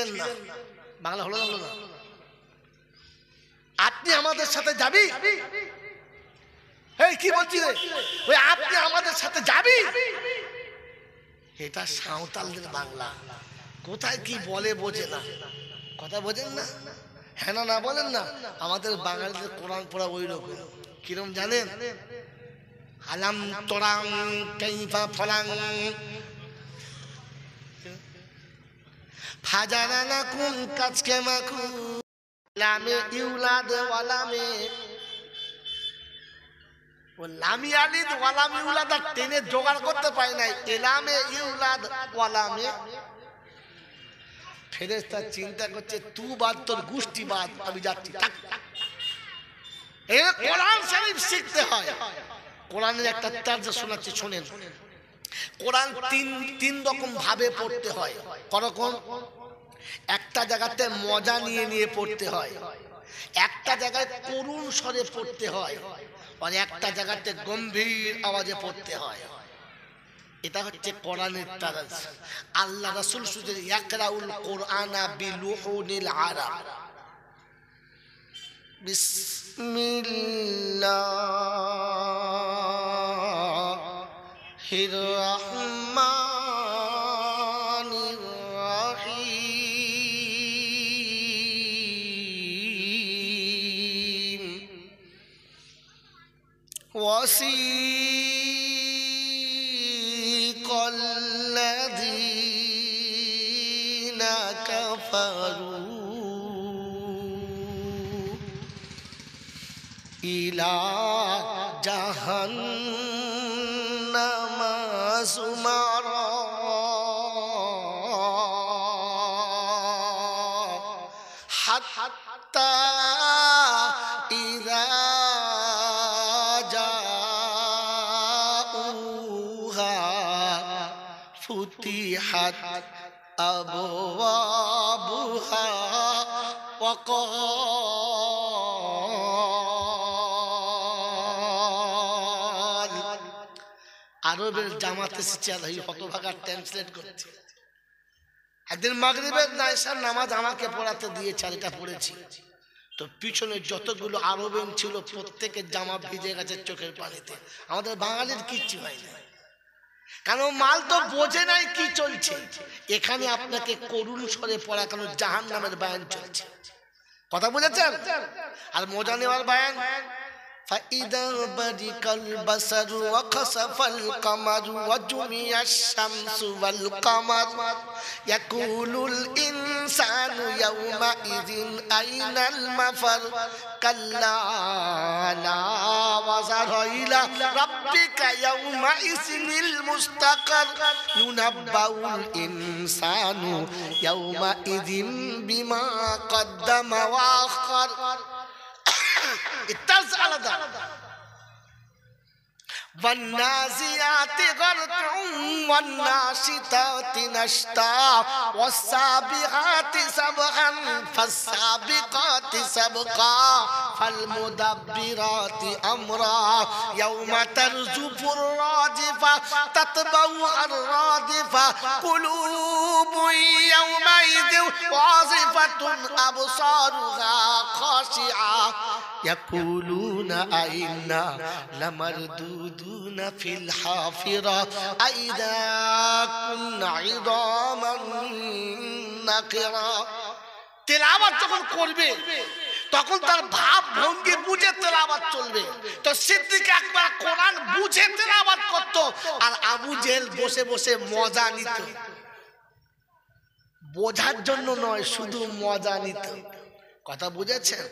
ছিলেন না। বাংলা হলো না? আপনি আমাদের সাথে যাবি? এই কি বলছি রে, ওই আপনি আমাদের সাথে যাবি, এটা সাঁওতালদের বাংলা। কোথায় কি বলে বোঝে না, কথা বোঝেন না, হ্যাঁ না বলেন না। আমাদের বাঙালিদের কোরআন পড়া ওই রকম। কিরম জানেন? আলাম তোরাং কাইফা ফলাং ফাজারানাকুম কাজকামাকু লামে ইউলাদ ওয়ালামে, ও লামি আলিদ ওয়ালাম ইউলাদ টেনে জোগাড় করতে পারে নাই। এলামে ইউলাদ ওয়ালামে, ফেরেশতা চিন্তা করছে তু বাদ তোর গোষ্ঠী বাদ, আমি যাচ্ছি। এই কোরআন শরীফ শিখতে হয়। কোরআনের একটা তার্জমা শোনাচ্ছি, শুনেন। কোরআন তিন রকম ভাবে পড়তে হয়। করকম? একটা জায়গাতে মজা নিয়ে নিয়ে পড়তে হয়, একটা জায়গায় করুণ স্বরে পড়তে হয়, আর একটা জায়গাতে গম্ভীর আওয়াজে পড়তে হয়। এটা হচ্ছে কোরআনের তারাজ। আল্লাহ রাসূল শুধু ইয়াকরাউল কোরআনা বিলুহুনিল আরাব। বিসমিল্লাহির রাহমানির রাহিম। الذين كفروا إلى جهنم زمرا حتى إذا فتحت أبوابها وقال আরবের জামাত এসেছে, আল্লাহ হতভাগা ট্রান্সলেট করছে। একদিন মাগরিবের নাইশার নামাজ আমাকে পড়াতে দিয়েছে, আর এটা পড়েছি তো পিছনে যতগুলো আরবেন ছিল প্রত্যেকের জামা ভিজে গেছে চোখের পানিতে। আমাদের বাঙালির কিচ্ছু হয় না, কারণ মাল তো বোঝে নাই কি চলছে। এখানে আপনাকে করুণ স্বরে পড়া, কেন জাহান্নামের বয়ান চলছে, কথা বুঝেছেন? আর মজা নেওয়ার বয়ান। فإذا برق البصر وخسف القمر وجمع الشمس والقمر يقول الإنسان يومئذ أين المفر كلا لا وزر إلى ربك يومئذ المستقر ينبأ الإنسان يومئذ بما قدم وأخر। الترس আলাদা। والنازعات غرقا والناشطات نشطا والسابحات سبحا فالسابقات سبقا فالمدبرات أمرا يوم ترجف الراجفة تتبعها الرادفة قلوب يومئذ واصفة أبصارها خاشعة يقولون أئنا لمردودون في الحافرة أئذا كنا عظاما نخرة। তেলাওয়াত যখন করবে তখন তার ভাব ভঙ্গি বুঝে তেলাওয়াত চলবে। তো সিদ্দিক আকবর কোরআন বুঝে তেলাওয়াত করত, আর আবু জেহেল বসে বসে মজা নিত। বোঝার জন্য নয়, শুধু মজা নিত। কথা বুঝেছেন?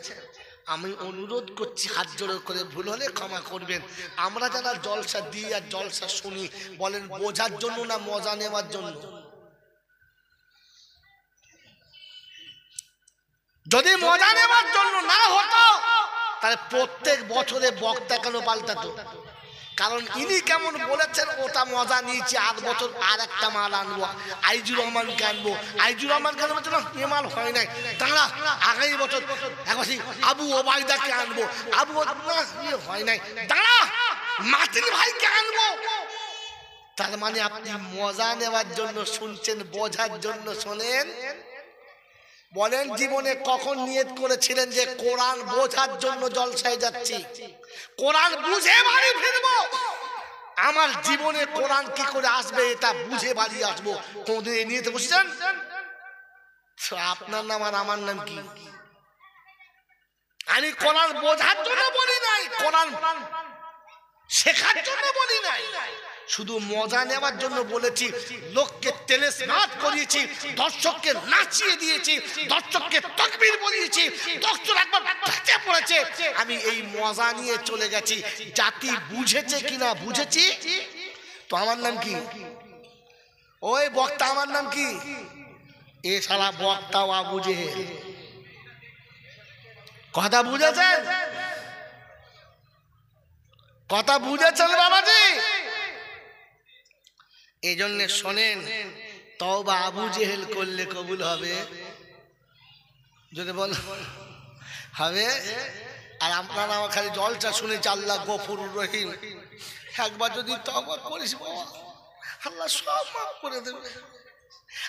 আমি অনুরোধ করছি হাত জোড় করে, ভুল হলে ক্ষমা করবেন। আমরা যারা জলসা দিই আর জলসা শুনি, বলেন বোঝার জন্য না মজা নেওয়ার জন্য? যদি মজা নেওয়ার জন্য না হতো তাহলে প্রত্যেক বছরে বক্তা কেন পাল্টাতো? কারণ ইনি কেমন বলেছেন ওটা মজা নিয়েছি, 8 বছর আর একটা মাল আনবো, আইজুর রহমানকে আনবো। আইজুর রহমানকে আনবো না, এ মাল হয় নাই, দাঁড়া আগামী বছর আবু ওবায়দাকে আনবো, আবু হয় নাই, দাঁড়া মাতিন ভাইকে আনবো। তার মানে আপনি মজা নেওয়ার জন্য শুনছেন, বোঝার জন্য শোনেন বলেন জীবনে কখন নিয়ত করেছিলেন যে কোরআন বোঝার জন্য জলসায় যাচ্ছি, কোরআন বুঝে বাড়ি ফিরবো? আমার জীবনে কোরআন কি করে আসবে এটা বুঝে বাড়ি আসবো, কোনদিন এই নিয়তে বসেছেন? আপনার নাম আর আমার নাম কি? আমি কোরআন বোঝার জন্য বলি নাই, কোরআন শেখার জন্য বলি নাই, শুধু মজা নেওয়ার জন্য বলেছি। লোককে তেলে স্নাত করিয়েছি, দর্শককে নাচিয়ে দিয়েছি, দর্শককে তাকবীর বলিয়েছি, দর্শক একবার ফেটে পড়েছে, আমি এই মজা নিয়ে চলে গেছি। জাতি বুঝেছে কিনা বুঝেছি। তো আমার নাম কি? ওই বক্তা আমার নাম কি? এ শালা বক্তা আবু জেহেল। কথা বুঝেছেন? কথা বুঝেছেন বাবাজি? এই জন্য শোনেন, তওবা আবু জেহেল করলে কবুল হবে? যদি বল হবে। আর আপনারা আমার খালি জলটা শুনেছি আল্লাহ গফুরুর রহিম, একবার যদি তওবা করিস বাবা, আল্লাহ সব মাফ করে দেবে।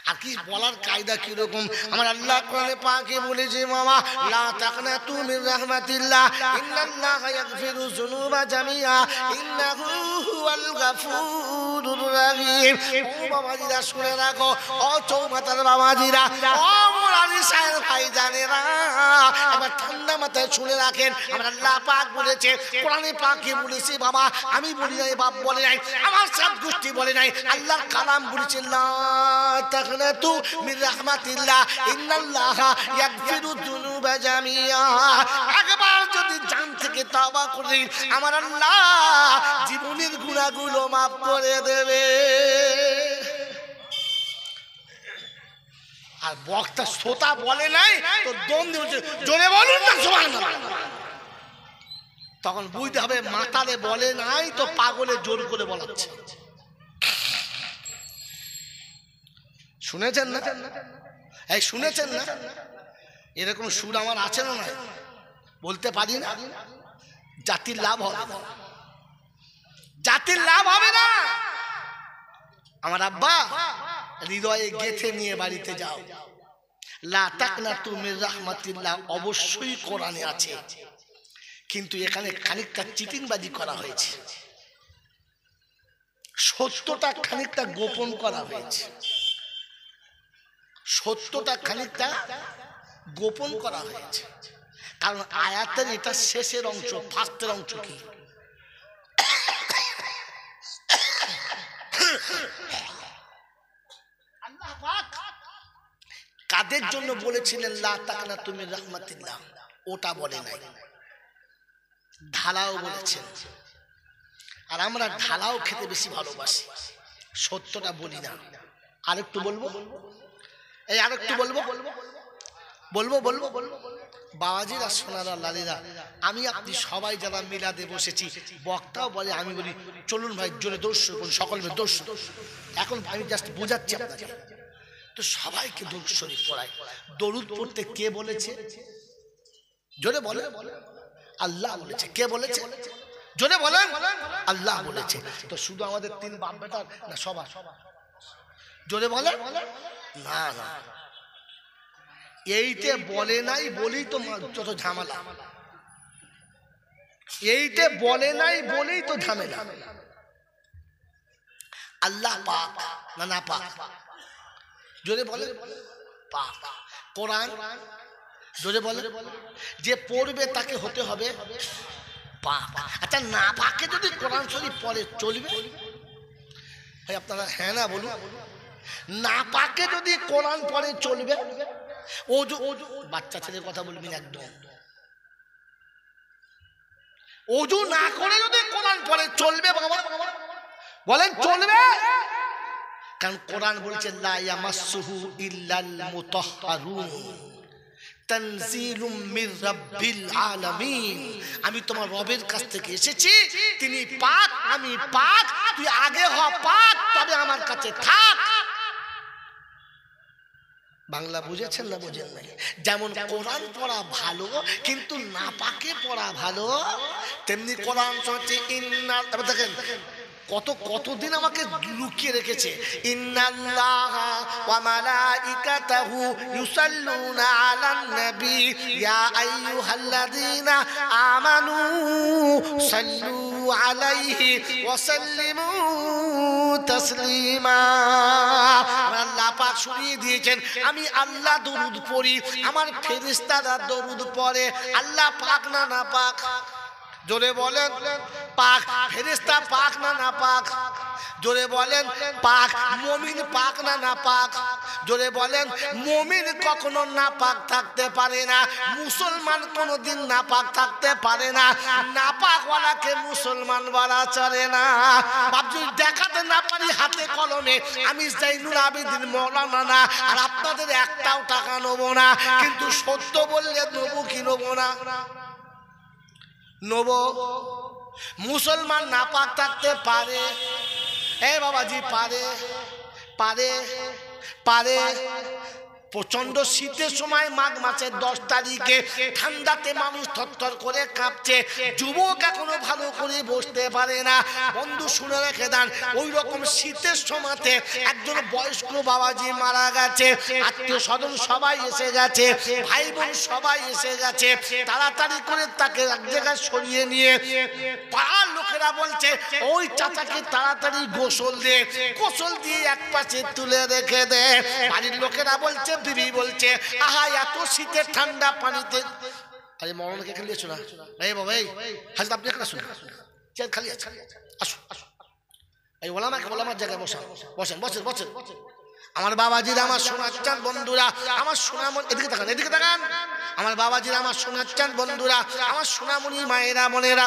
আর কি বলার কায়দা কিরকম, আমার আল্লাহ কোরআনে পাকে বলেছে, মামা লা তাকনাতু মির রাহমাতিল্লাহ ইন্নাল্লাহা ইয়াগফিরু যুনুবা জামিআ ইন্নাহু হুয়াল গাফুরুর রহিম। ও বাবাজিরা শুনে রাখো, ও চৌমাতার বাবাজিরা, ও মুরালি সাহেব ভাইজানেরা, এবার ঠান্ডা মাথায় শুনে রাখেন। আমার আল্লাহ পাক বলেছে, কোরআনে পাকে বলেছে, বাবা আমি বলি নাই, বাপ বলে নাই, আমার সাত গোষ্ঠী বলে নাই, আল্লাহর কালাম বলেছে, লা তাকনাতু মির রাহমাতিল্লাহ ইন্নাল্লাহা ইয়াগফিরু যুনুবা জামিআ। একবার যদি জান থেকে তওবা করি, আমার আল্লাহ জীবনের গুনাহগুলো maaf করে দেবে। আর বক্তা শ্রোতা বলে নাই তো দম দিয়ে জোরে বলুন না সুবহানাল্লাহ। তখন বুঝতে হবে মাতালে বলে নাই তো পাগলে জোর করে বলাচ্ছে। শুনেছেন না? এই শুনেছেন না? এরকম সুর আমার আছে না? বলতে পারি না। জাতির লাভ হবে না, জাতির লাভ হবে না। আমার আব্বা হৃদয়ে গেঁথে নিয়ে বাড়িতে যাও, লা তাকনাতু মির রাহমাতিল্লাহ অবশ্যই কোরআনে আছে, কিন্তু এখানে খানিকটা চিটিংবাজি করা হয়েছে, সত্যটা খানিকটা গোপন করা হয়েছে, সত্যটা খানিকটা গোপন করা হয়েছে। কারণ আয়াতের এটা শেষের অংশ, ফার্স্টের অংশ কি? আল্লাহ পাক কাদের জন্য বলেছিলেন লা তাকনাতু মির রাহমাতিল্লাহ, ওটা বলে নাই, ঢালাও বলেছেন। আর আমরা ঢালাও খেতে বেশি ভালোবাসি, সত্যটা বলি না। আরেকটু বলবো, এই আরেকটু বলবো বলবো বলবো বাবাজিরা, সোনারা, লালিরা, আমি আপনি সবাই যারা মিলাদে বসেছি, বক্তাও বলে, আমি বলি চলুন ভাই জোরে দর্শ করুন, সকল মিলে দর্শ। এখন আমি জাস্ট বোঝাচ্ছি আপনাকে, তো সবাইকে দরুদ শরীফ পড়াই। দরুদ পড়তে কে বলেছে? জোরে বলে, আল্লাহ বলেছে। কে বলেছে? জোরে বলেন, আল্লাহ বলেছে। তো শুধু আমাদের তিন বাপ বেটার না, সবার? জোরে বলে না, না, এইতে বলে নাই বলেই তো যত ঝামেলা, এইতে বলে নাই বলেই তো ঝামেলা। আল্লাহ পাক না, না পাক, জোরে বলে পাক। কোরআন জোরে বলে, যে পড়বে তাকে হতে হবে পাক। আচ্ছা না পাকে যদি কোরআন শরীফ পড়ে চলবে? ভাই আপনারা হ্যাঁ না বলুন। না পাকে যদি কোরআন পড়ে চলবে? ওযু, বাচ্চা ছেলের কথা বলবেন একদম। ওযু না করে যদি কোরআন পড়ে চলবে বাবা? বলেন চলবে? কারণ কোরআন বলছে লা ইয়ামাসসুহু ইল্লাল মুতাহহারুন তানজিলুম মির রাব্বিল আলামিন। আমি তোমার রবের কাছ থেকে এসেছি, তিনি পাক, আমি পাক, তুই আগে হ পাক, তবে আমার কাছে থাক। বাংলা বুঝেছেন না বুঝেন নাই? যেমন কোরআন পড়া ভালো কিন্তু না পাকে পড়া ভালো, তেমনি কোরআন হচ্ছে ইন্না, দেখেন কতদিন আমাকে লুকিয়ে রেখেছে। ইন্নাল্লাহা ওয়া মালাইকাতাহু ইউসাল্লুনা আলান নবী ইয়া আইয়ুহাল্লাযীনা আমানু সাল্লু আলাইহি ওয়া সাল্লিমু তাসলিমা। আল্লাহ পাক শুনিয়ে দিয়েছেন আমি আল্লাহ দরুদ পড়ি, আমার ফেরেশতারা দরুদ পড়ে। আল্লাহ পাক না নাপাক? জোরে বলেন পাক। ফেরেশতা পাক না নাপাক? জোরে বলেন পাক। মুমিন পাক না নাপাক? জোরে বলেন মুমিন কখনো নাপাক থাকতে পারে না, মুসলমান কোনোদিন নাপাক থাকতে পারে না। নাপাক ওয়ালাকে মুসলমান বলা চলে না। বাপজি দেখাতে না পারি হাতে কলমে আমি জাইনুল আবেদিন মওলানা না, আর আপনাদের একটাও টাকা নেব না, কিন্তু সত্য বললে নেবো কি নেবো না? নেবো। মুসলমান নাপাক থাকতে পারে? এ বাবাজি পারে, পারে, পারে। প্রচন্ড শীতের সময় মাঘ মাসের 10 তারিখে ঠান্ডাতে মানুষ থরথর করে কাঁপছে, যুবক এখনো ভালো করে বসতে পারে না। বন্ধু শুনে রেখে দেন, ওই রকম শীতের সময়তে একজন বয়স্ক বাবাজি মারা গেছে, আত্মীয় স্বজন সবাই এসে গেছে, ভাই বোন সবাই এসে গেছে। তাড়াতাড়ি করে তাকে এক জায়গায় সরিয়ে নিয়ে পাড়ার লোকেরা বলছে ওই চাচাকে তাড়াতাড়ি গোসল দে, গোসল দিয়ে এক পাশে তুলে রেখে দে। বাড়ির লোকেরা বলছে, বিবি বলছে আহা এত শীতের ঠান্ডা পানিতে। আরে মরণকে খেলিয়েছো না? এই বাবা এই হাজরা আপনি এখানে আসুন, চেয়ার খালি আছে, আসুন আসুন। এই ওলামাকে ওলামার জায়গায় বসেন, বসেন বসেন বসেন। আমার বাবাজিরা আমার শোনাচ্ছেন বন্ধুরা, আমার সোনামণি এদিকে তাকান, এদিকে তাকান। আমার বাবাজিরা আমার শোনাচ্ছেন বন্ধুরা, আমার সোনামণি মায়েরা বোনেরা,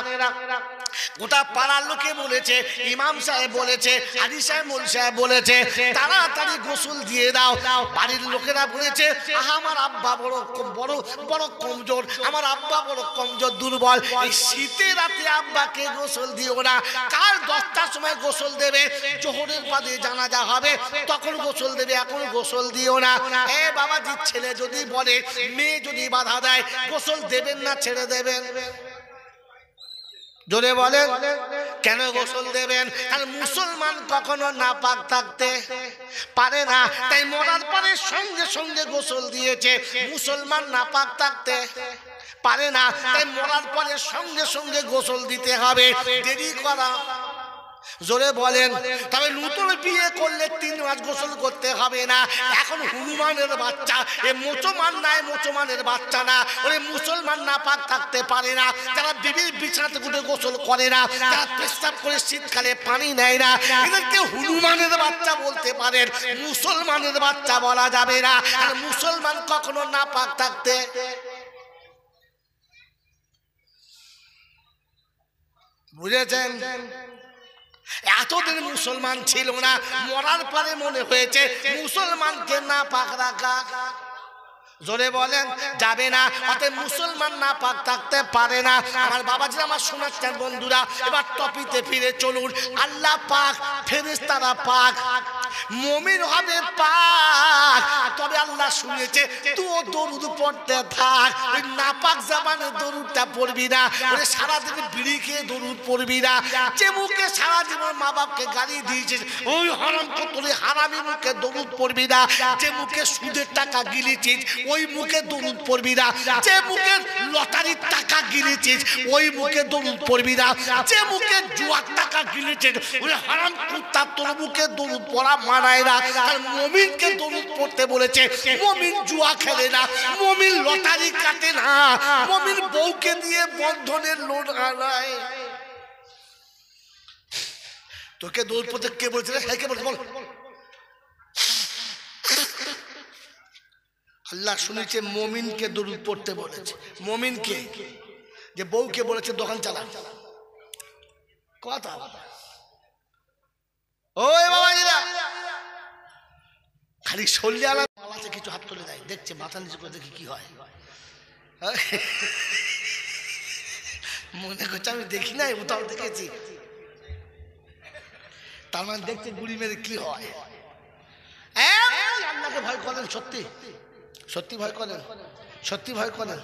গোটা পাড়ার লোকে বলেছে, ইমাম সাহেব বলেছে, হাজি সাহেব মোল সাহেব বলেছে তাড়াতাড়ি গোসল দিয়ে দাও। বাড়ির লোকেরা বলেছে আহা আমার আব্বা বড় বড় বড় কমজোর, আমার আব্বা বড় কমজোর দুর্বল, এই শীতের রাতে আব্বাকে গোসল দিও না। কাল 10টার সময় গোসল দেবে, জোহরের বাদে জানাজা হবে, তখন গোসল দেবে, এখন গোসল দিও না। এ বাবাজির ছেলে যদি বলে, মেয়ে যদি বাধা দেয়, গোসল দেবেন না ছেড়ে দেবেন? জোরে বলেন কেন গোসল দেবেন? আর মুসলমান কখনো নাপাক থাকতে পারে না, তাই মরার পরে সঙ্গে সঙ্গে গোসল দিয়েছে। মুসলমান নাপাক থাকতে পারে না, তাই মরার পরে সঙ্গে সঙ্গে গোসল দিতে হবে, দেরি করা। জোরে বলেন। তবে নতুন বিয়ে করলে 3 মাস গোসল করতে হবে না। এখন হনুমানের বাচ্চা, এ মুসলমান নাই, মুসলমানের বাচ্চা না, ওরে মুসলমান নাপাক থাকতে পারে না। যারা বিবির বিছানাতে উঠে গোসল করে না, যারা পেশাব করে শীতকালে পানি নেয় না, এদেরকে হনুমানের বাচ্চা বলতে পারেন, মুসলমানের বাচ্চা বলা যাবে না। আর মুসলমান কখনো নাপাক থাকতে বুঝেছেন? এতদিন মুসলমান ছিল না, মরার পরে মনে হয়েছে মুসলমানকে নাপাক রাখা। জোরে বলেন যাবে না। অতএব মুসলমান নাপাক থাকতে পারে না। আমার বাবাজিরা আমার শোনাচ্ছেন বন্ধুরা, এবার টপিতে ফিরে চলুন। আল্লাহ পাক, ফেরেশতারা পাক, মুমিন হবে পাক। তবে আল্লাহ শুনেছে তুই দরুদ পড়তে থাক, ওই নাপাক জামানে দরুদটা পড়বি না, ওরে সারা দিন বিড়ি খেয়ে দরুদ পড়বি না। যে মুখে সারা জীবন মা বাপকে গালি দিয়েছিস, ওই হারাম তোর হারামি মুখে দরুদ পড়বি না। যে মুখে সুদের টাকা গিলেছিস, ওই মুখে দরুদ পড়বি না। যে মুখে লটারির টাকা গিলেছিস, ওই মুখে দরুদ পড়বি না। যে মুখে জুয়ার টাকা গিলেছিস, ওই হারাম কুত্তা তোর মুখে দরুদ পড়া মানায় না। আর মুমিনকে দরুদ পড়তে বলেছে। মুমিন জুয়া খেলে না, মুমিন লটারি কাটে না, মুমিন বউকে দিয়ে বন্ধনের লোন আনায়। তোকে দরুদ পড়তে কে বলেছে? হ্যাঁ কে বলছে বল? আল্লাহ শুনেছে মুমিনকে দরুদ পড়তে বলেছে। মুমিনকে, যে বউকে বলেছে দোকান চালা। কথা ওই বাবাজিরা খালি সল্লি আলা মালাতে কিছু হাত তুলে দেয়, দেখছে মাথা নিচু করে দেখি কি হয়। মনে করছে আমি দেখি নাই, ওটাও দেখেছি। তার মানে দেখছে গুড়ি মেরে কি হয়। আল্লাহকে ভয় করেন? সত্যি সত্যি ভয় করেন? সত্যি ভয় করেন?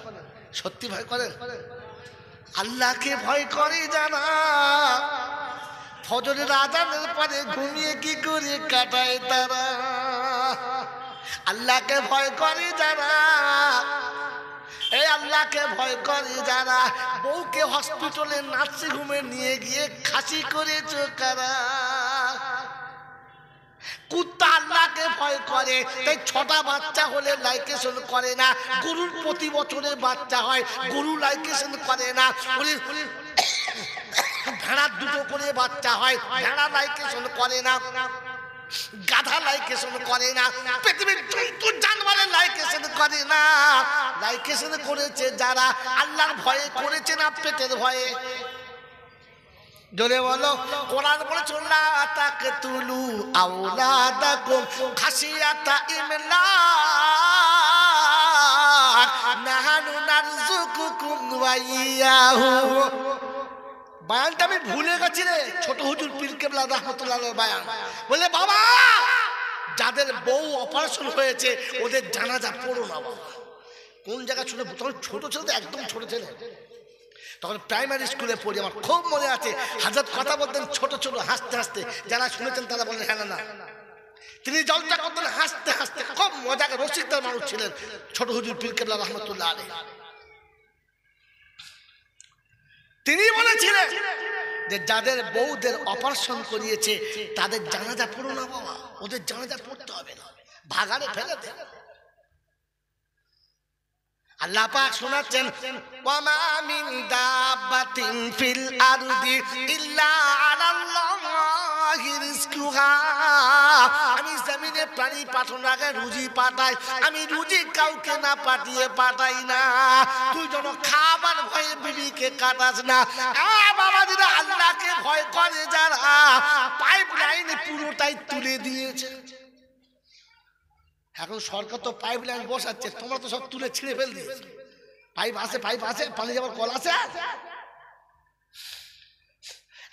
সত্যি ভয় করেন? আল্লাহকে ভয় করে যারা ফজরের আজানের পরে ঘুমিয়ে কি করে কাটায় তারা? আল্লাহকে ভয় করে যারা, এই আল্লাহকে ভয় করে যারা, বউকে হসপিটালে নার্সিং হোমে নিয়ে গিয়ে খাসি করেছো কারা? কুত্তা আল্লাহকে ভয় করে, তাই 6টা বাচ্চা হলে লাইকেশন করে না। গরুর প্রতি বছরে বাচ্চা হয়, গরু লাইকেশন করে না। ভেড়ার 2টো করে বাচ্চা হয়, ভেড়া লাইকেশন করে না। গাধা লাইকেশন করে না। পৃথিবীর জন্তু জানোয়ারের লাইকেশন করে না। লাইকেশন করেছে যারা আল্লাহর ভয়ে করেছে না পেটের ভয়ে? জোরে বলো। কোরআন বলেছে লা তাকতুলু আওলাদাকুম খাশিয়াতা ইমলাক নাহানু নারযুকুকুম ওয়া ইয়াহু। বায়ানটা আমি ভুলে গেছি রে, ছোট হুজুর পীর কেবলা রাহমাতুল্লাহ আলাইহির বায়ান। বলে বাবা, যাদের বউ অপারেশন হয়েছে ওদের জানাজা পড়ো না বাবা। কোন জায়গা ছোট? তখন ছোট ছিল তো, একদম ছোট ছিল, তখন প্রাইমারি স্কুলে পড়ি। আমার খুব মনে আছে, হযরত কথা বলতেন ছোট ছোট হাসতে হাসতে। যারা শুনেছেন তারা বলেন হ্যাঁ না। তিনি জলসা করতেন হাসতে হাসতে, খুব মজাকে রসিকদার মানুষ ছিলেন ছোট হুজুর পীর কেবলা রাহমাতুল্লাহ আলাইহি। তিনি বলেছিলেন যে যাদের বউদের অপারেশন করিয়েছে তাদের জানাজা পড়ো না বাবা, ওদের জানাজা পড়তে হবে না, ভাগাড়ে ফেলে দেন। আল্লাহ পাক শোনাচ্ছেন ওয়ামা মিন দাব্বাতিন ফিল আরদি ইল্লা আলাল্লাহি রিজকুহা। আমি জমিনে প্রাণী পাঠানোর আগে রুজি পাঠাই, আমি রুজি কাউকে না পাঠিয়ে পাঠাই না। তুই যেন খাবার ভয়ে বিবিকে কাটাস না। বাবা দিদা, আল্লাহকে ভয় করে যারা পাইপ লাইন পুরোটাই তুলে দিয়েছে। এখন সরকার তো পাইপ লাইন বসাচ্ছে, তোমরা তো সব তুলে ছিঁড়ে ফেল দিয়েছো। পাইপ আছে, পানি যাবার কল আছে,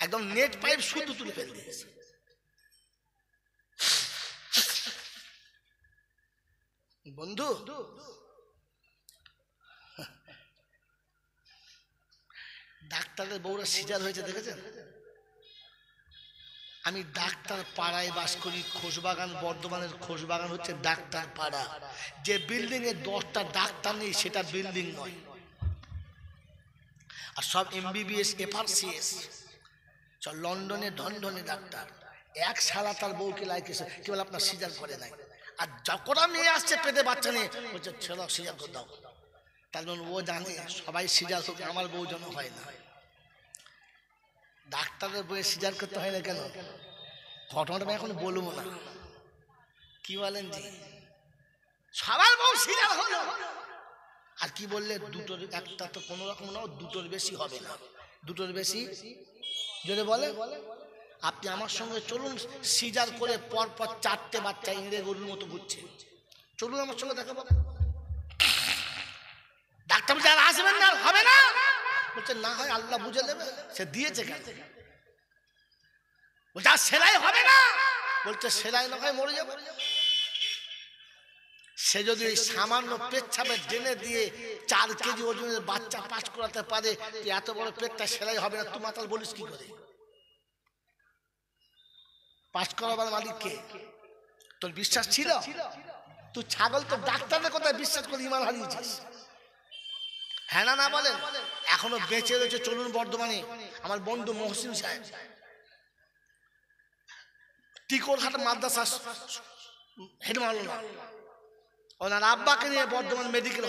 একদম নেট পাইপ শুধু তুলে ফেল দিয়েছে। বন্ধু, ডাক্তারের বউরা সিজার হয়েছে দেখেছেন? আমি ডাক্তার পাড়ায় বাস করি, খোশবাগান, বর্ধমানের খোশবাগান হচ্ছে ডাক্তার পাড়া। যে বিল্ডিং এ 10টা ডাক্তার নেই সেটা বিল্ডিং নয়। আর সব MBBS FRCS, সব লন্ডনে ঢনঢনে ডাক্তার। এক শালা তার বউকে লাইকেছে, কি বলে আপনার সিজার করে নাই। আর যখন মেয়ে আসছে পেটে বাচ্চা নিয়ে বলছে ছেলে সিজার করে দাও। তার জন্য ও জানে সবাই সিজার হোক, আমার বউ যেন হয় না। ডাক্তারের বইয়ে সিজার করতে হয় না কেন? ঘটনাটা আমি এখন বলবো না, কি বলেন জি? সবার বউ সিজার হলো। আর কি বললে দুটোর একটা তো কোনো রকম না, দুটোর বেশি হবে না। দুটোর বেশি যদি বলে আপনি আমার সঙ্গে চলুন, সিজার করে পর পর 4টে বাচ্চা ইংরেজ গরুর মতো ঘুরছে, চলুন আমার সঙ্গে দেখাবো। ডাক্তার বলছে আর আসবেন না, হবে না। বলছে না হয় আল্লাহ বুঝে নেবে, সে দিয়েছে কেন? বলছে আর সেলাই হবে না। বলছে সেলাই না হয় মরে যাবে। সে যদি সামান্য পেচ্ছাপে জেনে দিয়ে 4 কেজি ওজনের বাচ্চা পাস করাতে পারে, এত বড় পেটটা সেলাই হবে না, তুই মাতাল বলিস কি করে? পাস করাবার মালিক কে? তোর বিশ্বাস ছিল? তুই ছাগল, তো ডাক্তারের কথা বিশ্বাস করে ইমান হারিয়েছিস। হ্যাঁ না বলেন? এখনো বেঁচে রয়েছে, চলুন বর্ধমানে আমার বন্ধু মহসিন সাহেব, টিকরহাট মাদ্রাসা হেডমাওলানা, ওনার আব্বাকে নিয়ে বর্ধমান মেডিকেল